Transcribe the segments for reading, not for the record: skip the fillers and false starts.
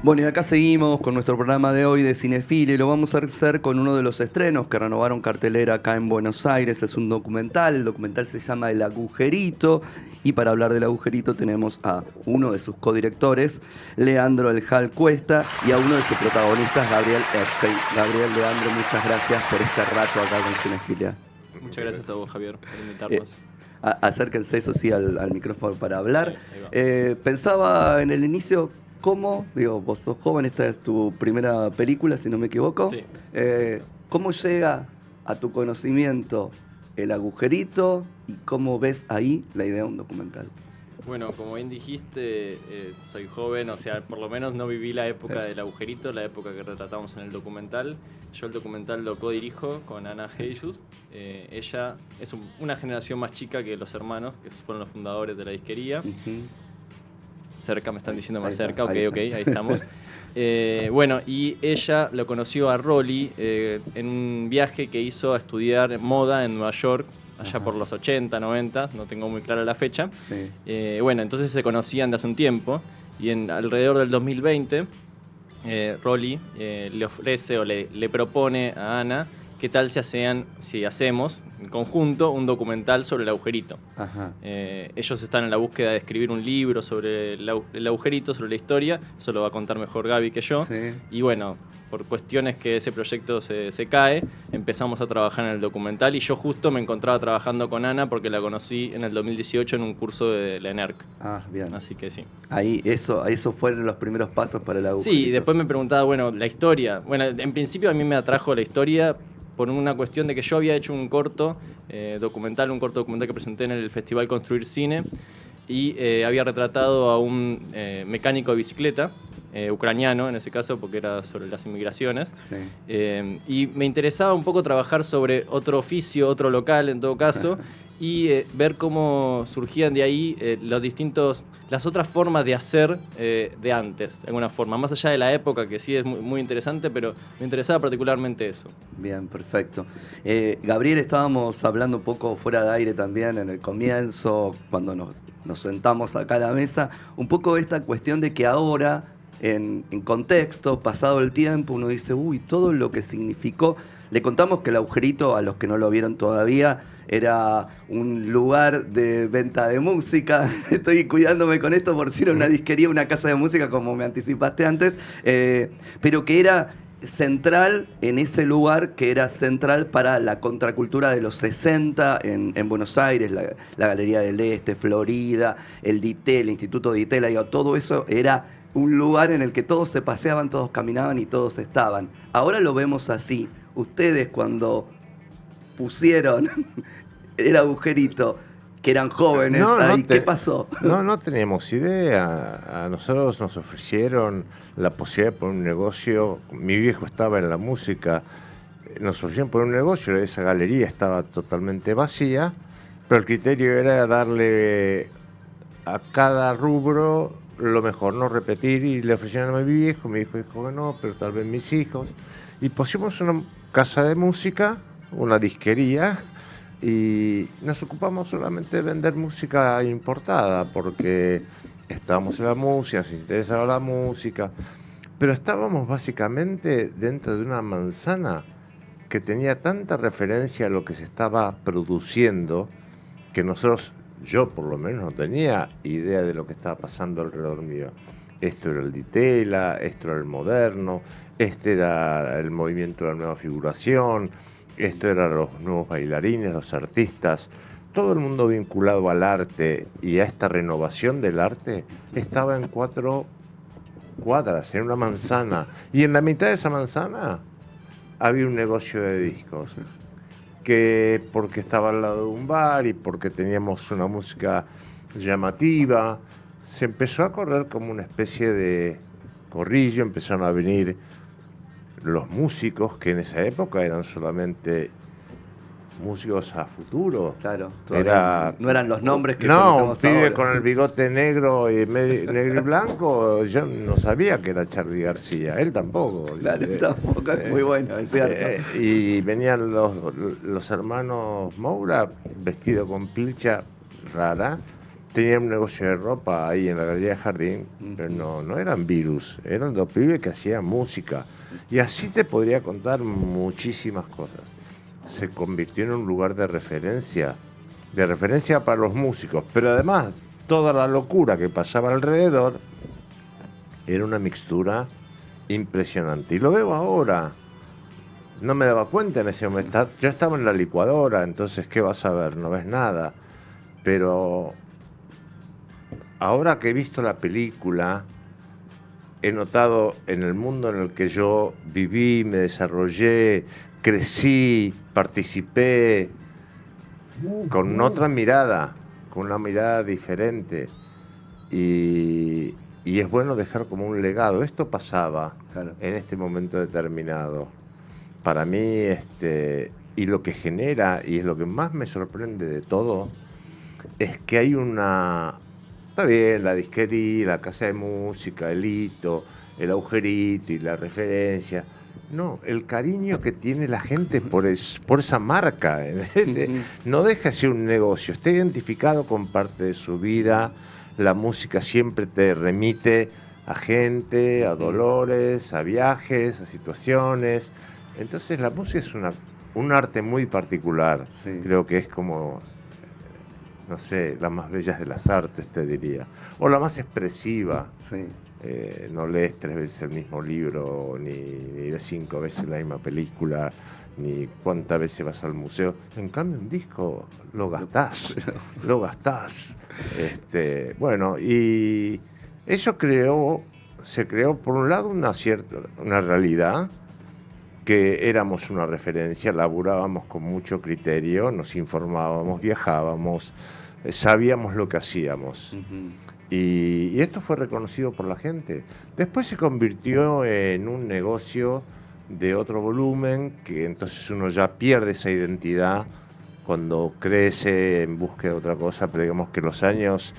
Bueno, y acá seguimos con nuestro programa de hoy de Cinefile y lo vamos a hacer con uno de los estrenos que renovaron cartelera acá en Buenos Aires. Es un documental, el documental se llama El Agujerito y para hablar del agujerito tenemos a uno de sus codirectores, Leandro El Jal Cuesta, y a uno de sus protagonistas, Gabriel Epstein. Gabriel, Leandro, muchas gracias por este rato acá con Cinefile. Muchas gracias a vos, Javier, por Eh, invitarnos. Acérquense, eso sí, al micrófono para hablar. Sí, ahí va. Pensaba en el inicio, ¿cómo? Digo, vos sos joven, esta es tu primera película, si no me equivoco. Sí, ¿Cómo llega a tu conocimiento el agujerito y cómo ves ahí la idea de un documental? Bueno, como bien dijiste, soy joven, o sea, por lo menos no viví la época del agujerito, la época que retratamos en el documental. Yo el documental lo codirijo con Ana Heyus. Ella es una generación más chica que los hermanos, que fueron los fundadores de la disquería. Ujú. Cerca, me están diciendo más Ahí está, cerca, ok, ahí ok, está. ahí estamos. Bueno, y ella lo conoció a Rolly en un viaje que hizo a estudiar moda en Nueva York, allá Ajá. por los 80, 90, no tengo muy clara la fecha. Sí. Bueno, entonces se conocían de hace un tiempo y alrededor del 2020 Rolly le ofrece o le propone a Ana qué tal si hacemos en conjunto un documental sobre el agujerito. Ajá. Ellos están en la búsqueda de escribir un libro sobre el agujerito, sobre la historia. Eso lo va a contar mejor Gaby que yo. Sí. Y bueno, por cuestiones que ese proyecto se cae, empezamos a trabajar en el documental y yo justo me encontraba trabajando con Ana porque la conocí en el 2018 en un curso de la ENERC. Ah, bien. Así que sí. Ahí, eso fueron los primeros pasos para el agujerito. Sí, y después me preguntaba, bueno, la historia. Bueno, en principio a mí me atrajo la historia por una cuestión de que yo había hecho un corto documental que presenté en el Festival Construir Cine y había retratado a un mecánico de bicicleta, ucraniano en ese caso, porque era sobre las inmigraciones. Sí. Y me interesaba un poco trabajar sobre otro oficio, otro local en todo caso, y ver cómo surgían de ahí las otras formas de hacer de antes, de alguna forma, más allá de la época, que sí es muy, muy interesante, pero me interesaba particularmente eso. Bien, perfecto. Gabriel, estábamos hablando un poco fuera de aire también en el comienzo, cuando nos sentamos acá a la mesa, un poco esta cuestión de que ahora, en contexto, pasado el tiempo, uno dice, uy, todo lo que significó. Le contamos que el agujerito, a los que no lo vieron todavía, era un lugar de venta de música. Estoy cuidándome con esto por si era una disquería, una casa de música, como me anticipaste antes, pero que era central en ese lugar que era central para la contracultura de los 60 en Buenos Aires, la Galería del Este, Florida, el DITÉ, el Instituto DITÉ, digo, todo eso era un lugar en el que todos se paseaban, todos caminaban y todos estaban. Ahora lo vemos así. Ustedes cuando pusieron el agujerito, que eran jóvenes ahí, ¿qué pasó? No teníamos idea. A nosotros nos ofrecieron la posibilidad de poner un negocio. Mi viejo estaba en la música. Nos ofrecieron poner un negocio. Esa galería estaba totalmente vacía. Pero el criterio era darle a cada rubro lo mejor, no repetir. Y le ofrecieron a mi viejo dijo que no, pero tal vez mis hijos. Y pusimos una casa de música, una disquería, y nos ocupamos solamente de vender música importada, porque estábamos en la música, nos interesaba la música, pero estábamos básicamente dentro de una manzana que tenía tanta referencia a lo que se estaba produciendo, que yo por lo menos no tenía idea de lo que estaba pasando alrededor mío. Esto era el Ditela, esto era el moderno, este era el movimiento de la nueva figuración, esto eran los nuevos bailarines, los artistas. Todo el mundo vinculado al arte y a esta renovación del arte estaba en 4 cuadras, en una manzana. Y en la mitad de esa manzana había un negocio de discos, que porque estaba al lado de un bar y porque teníamos una música llamativa, se empezó a correr como una especie de corrillo. Empezaron a venir los músicos, que en esa época eran solamente músicos a futuro. Claro, no eran los nombres que conocemos un pibe ahora. con el bigote negro negro y blanco, yo no sabía que era Charly García, él tampoco. Claro, tampoco es muy bueno, es cierto. Y venían los hermanos Moura, vestidos con pilcha rara, tenían un negocio de ropa ahí en la Galería Jardín, pero no eran virus, eran dos pibes que hacían música. Y así te podría contar muchísimas cosas. Se convirtió en un lugar de referencia para los músicos, pero además toda la locura que pasaba alrededor era una mixtura impresionante. Y lo veo ahora. No me daba cuenta en ese momento. Yo estaba en la licuadora, entonces, ¿qué vas a ver? No ves nada. Pero ahora que he visto la película, he notado en el mundo en el que yo viví, me desarrollé, crecí, participé, con otra mirada, con una mirada diferente. Y es bueno dejar como un legado. Esto pasaba en este momento determinado. Para mí, y lo que genera, y es lo que más me sorprende de todo, es que hay una... Está bien, la disquería, la casa de música, el hito, el agujerito y la referencia. No, el cariño que tiene la gente por esa marca. No deja de ser un negocio, está identificado con parte de su vida. La música siempre te remite a gente, a dolores, a viajes, a situaciones. Entonces la música es un arte muy particular. Sí. Creo que es como, no sé, la más bella de las artes, te diría. O la más expresiva. Sí. No lees 3 veces el mismo libro, ni ves 5 veces la misma película, ni cuántas veces vas al museo. En cambio, un disco lo gastás. Bueno, y eso se creó por un lado una realidad, que éramos una referencia, laburábamos con mucho criterio, nos informábamos, viajábamos, sabíamos lo que hacíamos. Y esto fue reconocido por la gente. Después se convirtió en un negocio de otro volumen, que entonces uno ya pierde esa identidad cuando crece en búsqueda de otra cosa, pero digamos que los años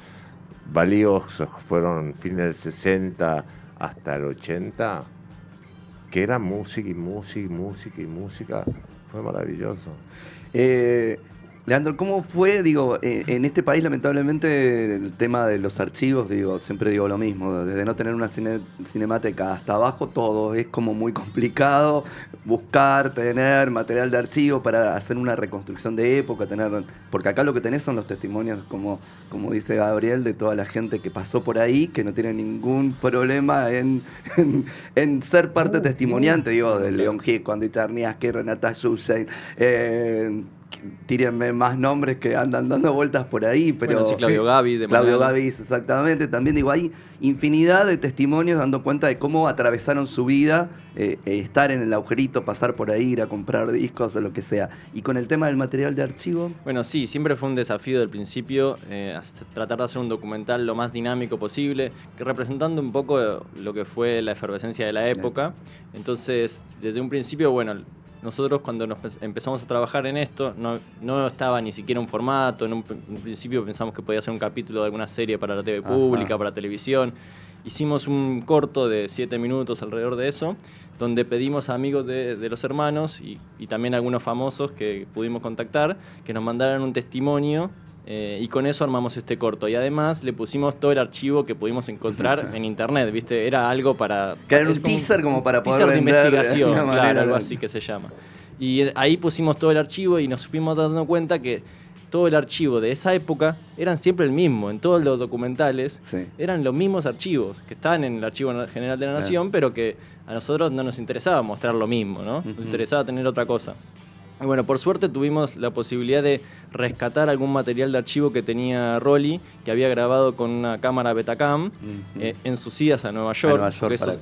valiosos fueron fines del 60 hasta el 80, que era música y música y música y música, fue maravilloso. Leandro, ¿cómo fue, en este país lamentablemente el tema de los archivos, siempre digo lo mismo, desde no tener una cinemateca hasta abajo todo es como muy complicado buscar, tener material de archivo para hacer una reconstrucción de época, porque acá lo que tenés son los testimonios, como dice Gabriel, de toda la gente que pasó por ahí, que no tiene ningún problema en ser parte testimoniante, de León Gieco, Andy Charniaski, Renata Schussein, tírenme más nombres que andan dando vueltas por ahí, pero... Bueno, sí, Claudio Gavi. Claudio Gavi, exactamente. También hay infinidad de testimonios dando cuenta de cómo atravesaron su vida, estar en el agujerito, pasar por ahí, ir a comprar discos o lo que sea. Y con el tema del material de archivo... Bueno, sí, siempre fue un desafío del principio tratar de hacer un documental lo más dinámico posible, representando un poco lo que fue la efervescencia de la época. Entonces, desde un principio, bueno... Nosotros cuando empezamos a trabajar en esto no estaba ni siquiera un formato. En un principio pensamos que podía ser un capítulo de alguna serie para la TV pública, para televisión. Hicimos un corto de 7 minutos alrededor de eso, donde pedimos a amigos de los hermanos y también a algunos famosos que pudimos contactar que nos mandaran un testimonio. Y con eso armamos este corto. Y además le pusimos todo el archivo que pudimos encontrar en internet, ¿viste? Era algo para... Que era un teaser como para poder vender. Teaser de investigación, claro, algo así que se llama. Y ahí pusimos todo el archivo y nos fuimos dando cuenta que todo el archivo de esa época eran siempre el mismo. En todos los documentales eran los mismos archivos que estaban en el Archivo General de la Nación, pero que a nosotros no nos interesaba mostrar lo mismo, ¿no? Nos interesaba tener otra cosa. Y bueno, por suerte tuvimos la posibilidad de rescatar algún material de archivo que tenía Rolly, que había grabado con una cámara Betacam en sus idas a Nueva York.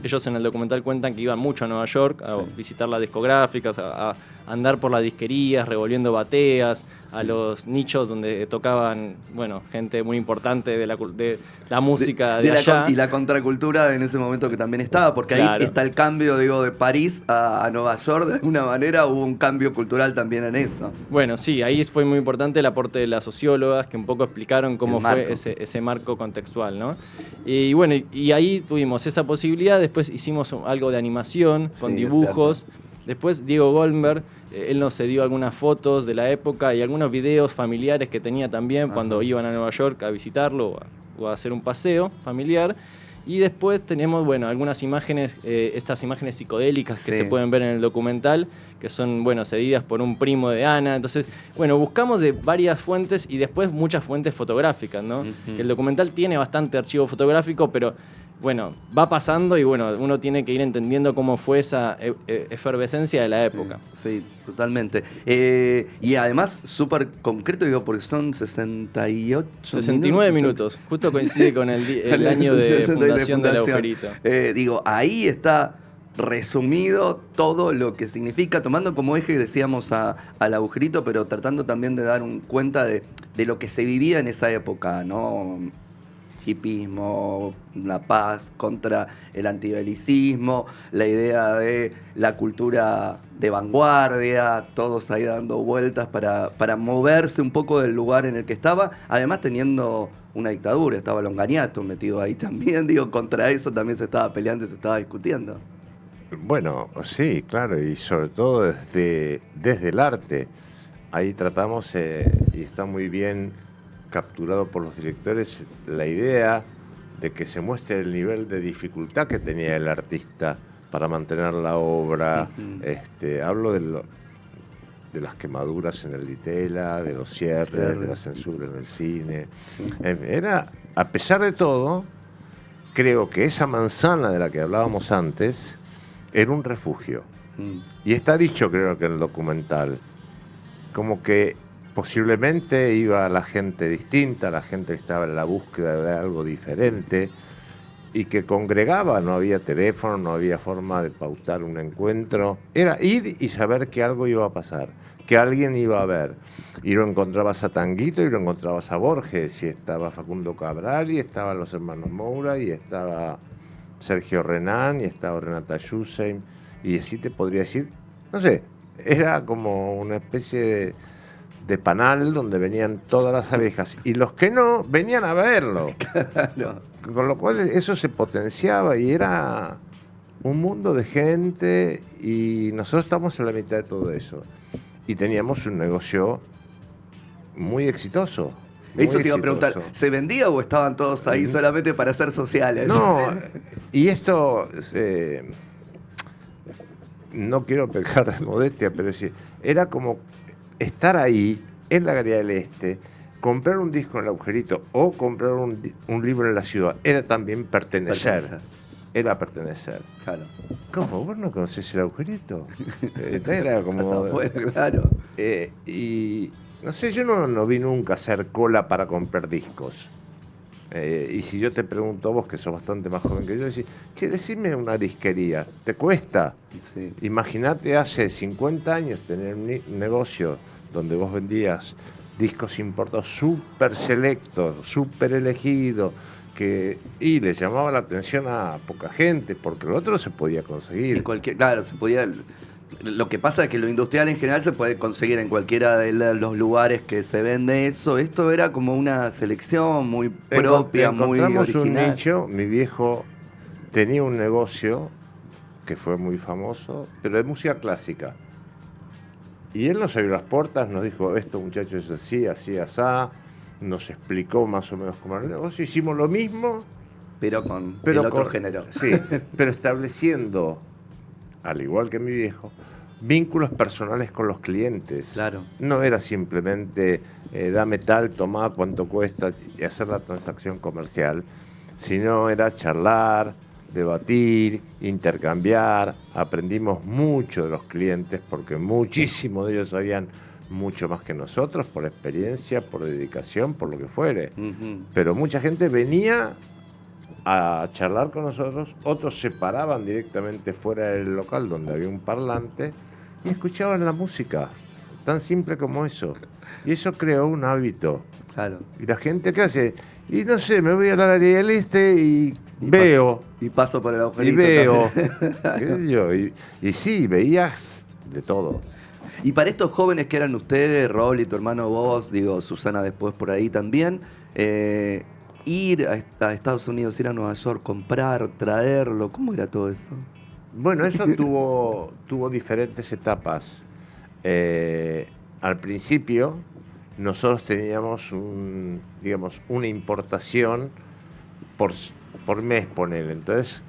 Ellos en el documental cuentan que iban mucho a Nueva York a visitar las discográficas, a andar por las disquerías, revolviendo bateas, a los nichos donde tocaban, bueno, gente muy importante de la música de allá. Y la contracultura en ese momento que también estaba, porque ahí está el cambio, de París a Nueva York, de alguna manera hubo un cambio cultural también en eso. Bueno, sí, ahí fue muy importante el aporte de las sociólogas, que un poco explicaron cómo fue ese marco contextual, ¿no? Y bueno, y ahí tuvimos esa posibilidad, después hicimos algo de animación, con dibujos, Después Diego Goldberg, él nos cedió algunas fotos de la época y algunos videos familiares que tenía también cuando iban a Nueva York a visitarlo o a hacer un paseo familiar. Y después tenemos, bueno, algunas imágenes, estas imágenes psicodélicas que se pueden ver en el documental, que son, bueno, cedidas por un primo de Ana. Entonces, bueno, buscamos de varias fuentes y después muchas fuentes fotográficas, ¿no? El documental tiene bastante archivo fotográfico, pero, bueno, va pasando y, bueno, uno tiene que ir entendiendo cómo fue esa efervescencia de la época. Sí, totalmente. Y además, súper concreto, digo, porque son 69 minutos. Justo coincide con el año de fundación del agujerito. Digo, ahí está resumido todo lo que significa, tomando como eje, decíamos, al agujerito, pero tratando también de dar cuenta de lo que se vivía en esa época, ¿no? Hipismo, la paz contra el antibelicismo, la idea de la cultura de vanguardia, todos ahí dando vueltas para moverse un poco del lugar en el que estaba, además teniendo una dictadura, estaba Longaniato metido ahí también, digo, contra eso también se estaba peleando y se estaba discutiendo. Bueno, sí, claro, y sobre todo desde el arte. Ahí tratamos, y está muy bien capturado por los directores, la idea de que se muestre el nivel de dificultad que tenía el artista para mantener la obra. Hablo de las quemaduras en el Ditela, de los cierres, de la censura en el cine. Era, a pesar de todo, creo que esa manzana de la que hablábamos antes era un refugio. Y está dicho, creo que en el documental, como que posiblemente iba la gente distinta, la gente que estaba en la búsqueda de algo diferente y que congregaba, no había teléfono, no había forma de pautar un encuentro, era ir y saber que algo iba a pasar, que alguien iba a ver. Y lo encontrabas a Tanguito y lo encontrabas a Borges, y estaba Facundo Cabral, y estaban los hermanos Moura, y estaba Sergio Renán, y estaba Renata Yusein, y así te podría decir, no sé, era como una especie de panal donde venían todas las abejas y los que no venían a verlo. Claro. Con lo cual eso se potenciaba y era un mundo de gente y nosotros estamos en la mitad de todo eso. Y teníamos un negocio muy exitoso. Eso te iba a preguntar, ¿se vendía o estaban todos ahí solamente para ser sociales? No, y esto, no quiero pecar de modestia, pero sí, era como estar ahí, en la Galería del Este, comprar un disco en el agujerito o comprar un libro en la ciudad, era también pertenecer. Era pertenecer. Claro. ¿Cómo? ¿Vos no conocés el agujerito? Era como... Afuera, claro. Y no sé, yo no vi nunca hacer cola para comprar discos. Y si yo te pregunto a vos, que sos bastante más joven que yo, decís, che, decime una disquería, ¿te cuesta? Sí. Imagínate hace 50 años tener un negocio donde vos vendías discos importados súper selectos, súper elegidos, y les llamaba la atención a poca gente, porque lo otro se podía conseguir. Claro, se podía. Lo que pasa es que lo industrial en general se puede conseguir en cualquiera de los lugares que se vende eso. Esto era como una selección muy propia, muy original. Encontramos un nicho. Mi viejo tenía un negocio que fue muy famoso, pero de música clásica. Y él nos abrió las puertas, nos dijo, esto muchachos es así, así, asá. Nos explicó más o menos cómo era el negocio. Hicimos lo mismo, pero con otro género. Sí, pero estableciendo, al igual que mi viejo, vínculos personales con los clientes. Claro. No era simplemente dame tal, tomá cuánto cuesta y hacer la transacción comercial, sino era charlar, debatir, intercambiar. Aprendimos mucho de los clientes porque muchísimos de ellos sabían mucho más que nosotros por experiencia, por dedicación, por lo que fuere. Pero mucha gente venía a charlar con nosotros, otros se paraban directamente fuera del local donde había un parlante y escuchaban la música, tan simple como eso. Y eso creó un hábito. Claro. Y la gente, ¿qué hace? Y no sé, me voy a la Galería del Este y veo. Y paso por el agujerito. Y veo. ¿Qué sé yo? Y sí, veías de todo. Y para estos jóvenes que eran ustedes, Rolly, tu hermano vos, digo, Susana después por ahí también, ir a Estados Unidos, ir a Nueva York, comprar, traerlo, ¿cómo era todo eso? Bueno, eso tuvo diferentes etapas. Al principio, nosotros teníamos digamos, una importación por mes, ponele. Entonces,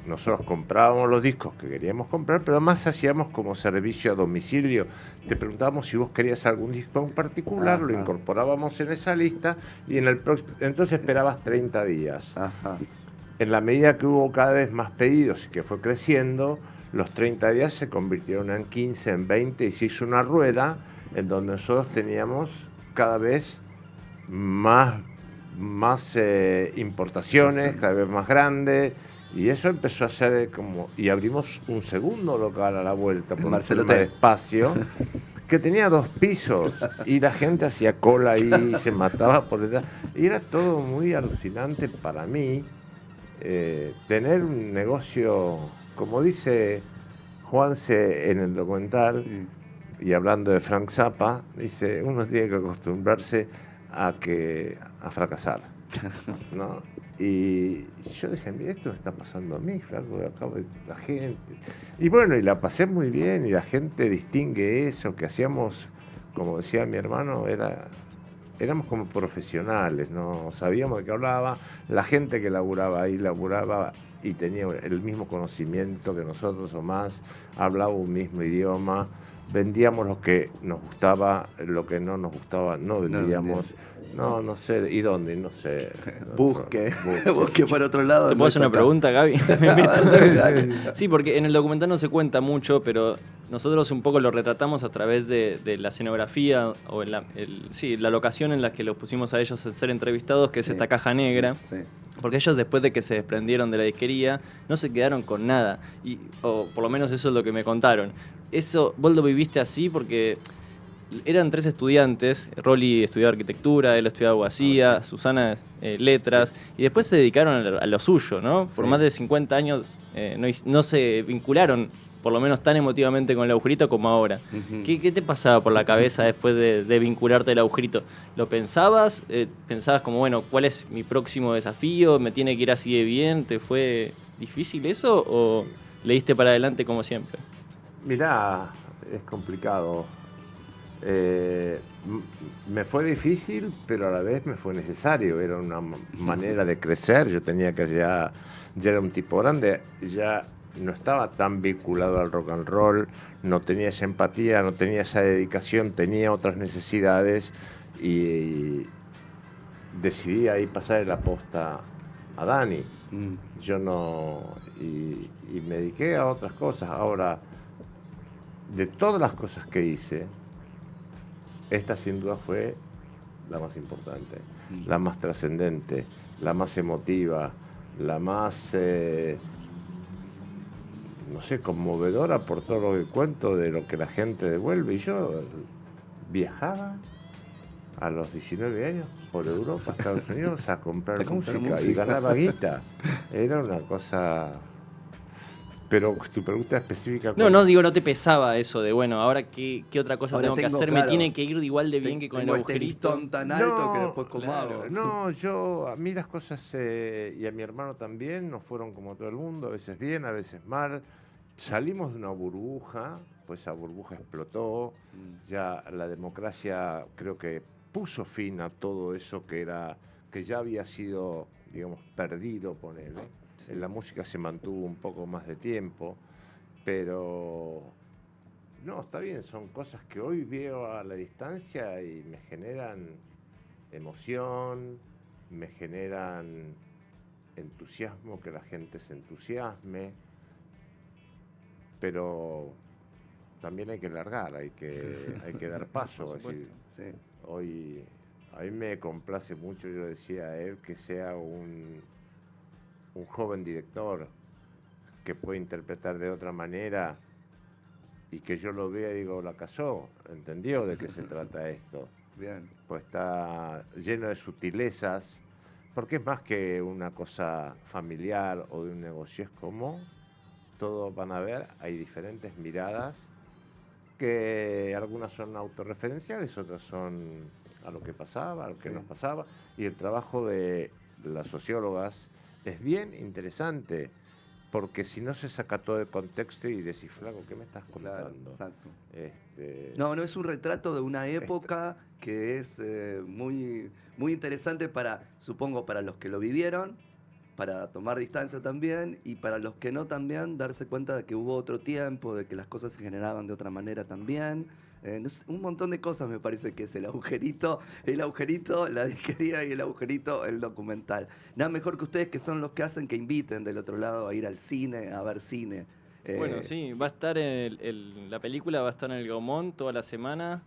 nosotros comprábamos los discos que queríamos comprar, pero además hacíamos como servicio a domicilio. Te preguntábamos si vos querías algún disco en particular, lo Ajá. incorporábamos en esa lista y entonces esperabas 30 días. Ajá. En la medida que hubo cada vez más pedidos y que fue creciendo, los 30 días se convirtieron en 15, en 20 y se hizo una rueda en donde nosotros teníamos cada vez más importaciones, cada vez más grandes, y eso empezó a ser como... Y abrimos un segundo local a la vuelta, por un tema de espacio, que tenía 2 pisos, y la gente hacía cola ahí, se mataba por detrás, y era todo muy alucinante para mí, tener un negocio, como dice Juanse en el documental, Sí. y hablando de Frank Zappa, dice, uno tiene que acostumbrarse a fracasar, ¿no? Y yo dije, mira, esto me está pasando a mí, flaco, la gente. Y bueno, y la pasé muy bien, y la gente distingue eso, que hacíamos, como decía mi hermano, éramos como profesionales, ¿no? Sabíamos de qué hablaba, la gente que laburaba ahí laburaba y tenía el mismo conocimiento que nosotros o más, hablaba un mismo idioma, vendíamos lo que nos gustaba, lo que no nos gustaba no vendíamos. No sé, ¿y dónde? No sé. Busque por otro lado. ¿Te puedo hacer una pregunta, Gaby? Sí, porque en el documental no se cuenta mucho, pero nosotros un poco lo retratamos a través de la escenografía o la locación en la que los pusimos a ellos a ser entrevistados, que es esta caja negra. Sí. Porque ellos, después de que se desprendieron de la disquería, no se quedaron con nada. O por lo menos eso es lo que me contaron. Eso, vos lo viviste así porque eran 3 estudiantes. Rolly estudió arquitectura, él estudió abogacía, Susana letras, y después se dedicaron a lo suyo, ¿no? Por más de 50 años no se vincularon, por lo menos tan emotivamente, con el agujerito como ahora. Uh-huh. ¿Qué te pasaba por la cabeza después de vincularte al agujerito? ¿Lo pensabas? ¿Pensabas como, bueno, cuál es mi próximo desafío? ¿Me tiene que ir así de bien? ¿Te fue difícil eso o le diste para adelante como siempre? Mirá, es complicado. Me fue difícil, pero a la vez me fue necesario. Era una manera de crecer. Yo tenía que ya era un tipo grande, ya no estaba tan vinculado al rock and roll, no tenía esa empatía, no tenía esa dedicación, tenía otras necesidades y decidí ahí pasar la posta a Dani. Yo no... Y me dediqué a otras cosas. Ahora, de todas las cosas que hice, esta sin duda fue la más importante, la más trascendente, la más emotiva, la más, no sé, conmovedora por todo lo que cuento de lo que la gente devuelve. Y yo viajaba a los 19 años por Europa, Estados Unidos, a comprar música y ganaba guita. Era una cosa... Pero tu pregunta específica... No digo, no te pesaba eso de, bueno, ahora qué otra cosa ahora tengo que hacer, claro, me tiene que ir igual de bien que con el agujerito. Listón tan alto que después como hago. No, a mí las cosas, y a mi hermano también, nos fueron como todo el mundo, a veces bien, a veces mal. Salimos de una burbuja, pues esa burbuja explotó, ya la democracia creo que puso fin a todo eso que ya había sido, digamos, perdido, ponele. En la música se mantuvo un poco más de tiempo, pero no, está bien, son cosas que hoy veo a la distancia y me generan emoción, me generan entusiasmo, que la gente se entusiasme, pero también hay que largar, hay que dar paso. Es decir, hoy a mí me complace mucho, yo decía a él, que sea un joven director que puede interpretar de otra manera y que yo lo vea y digo, la casó, entendió de qué se trata esto. Bien. Pues está lleno de sutilezas, porque es más que una cosa familiar o de un negocio, es como todos van a ver, hay diferentes miradas, que algunas son autorreferenciales, otras son a lo que pasaba, a lo que nos pasaba, y el trabajo de las sociólogas es bien interesante. porque si no se saca todo de contexto y decís, flaco, ¿qué me estás Claro, contando? exacto. Este, No, no, es un retrato de una época que es muy, muy interesante para, supongo, para los que lo vivieron, para tomar distancia también, y para los que no también, darse cuenta de que hubo otro tiempo, de que las cosas se generaban de otra manera también. No sé, un montón de cosas me parece que es el agujerito, la disquería y el agujerito, el documental. Nada mejor que ustedes, que son los que hacen que inviten del otro lado a ir al cine, a ver cine. Bueno, sí, va a estar la película va a estar en el Gaumont toda la semana,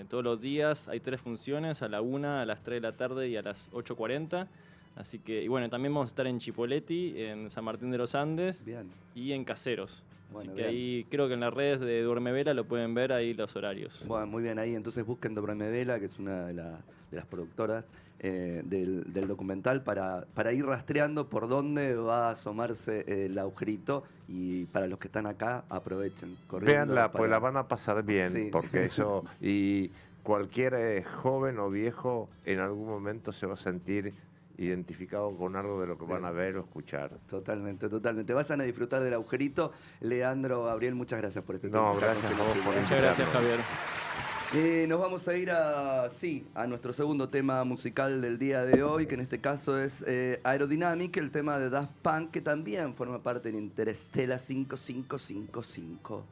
todos los días. Hay 3 funciones, a la 1, a las 3 de la tarde y a las 8:40. Así que, y bueno, también vamos a estar en Chipoleti, en San Martín de los Andes Bien. y en Caseros. Así Bueno, que bien. ahí creo que en las redes de Duermevela lo pueden ver ahí los horarios. Bueno, muy bien ahí. Entonces busquen Dobrame Vela, que es una de las productoras del documental, para ir rastreando por dónde va a asomarse el agujerito. Y para los que están acá, aprovechen. Corriendo véanla, pues la para... van a pasar bien, Sí. porque eso, y cualquier joven o viejo en algún momento se va a sentir identificado con algo de lo que van a ver o escuchar. Totalmente, totalmente. Vayan a disfrutar del agujerito. Leandro, Gabriel, muchas gracias por este No, tiempo. gracias a vos por Muchas gracias, Javier. Nos vamos a ir a nuestro segundo tema musical del día de hoy, que en este caso es Aerodynamic, el tema de Daft Punk, que también forma parte de Interestela 5555.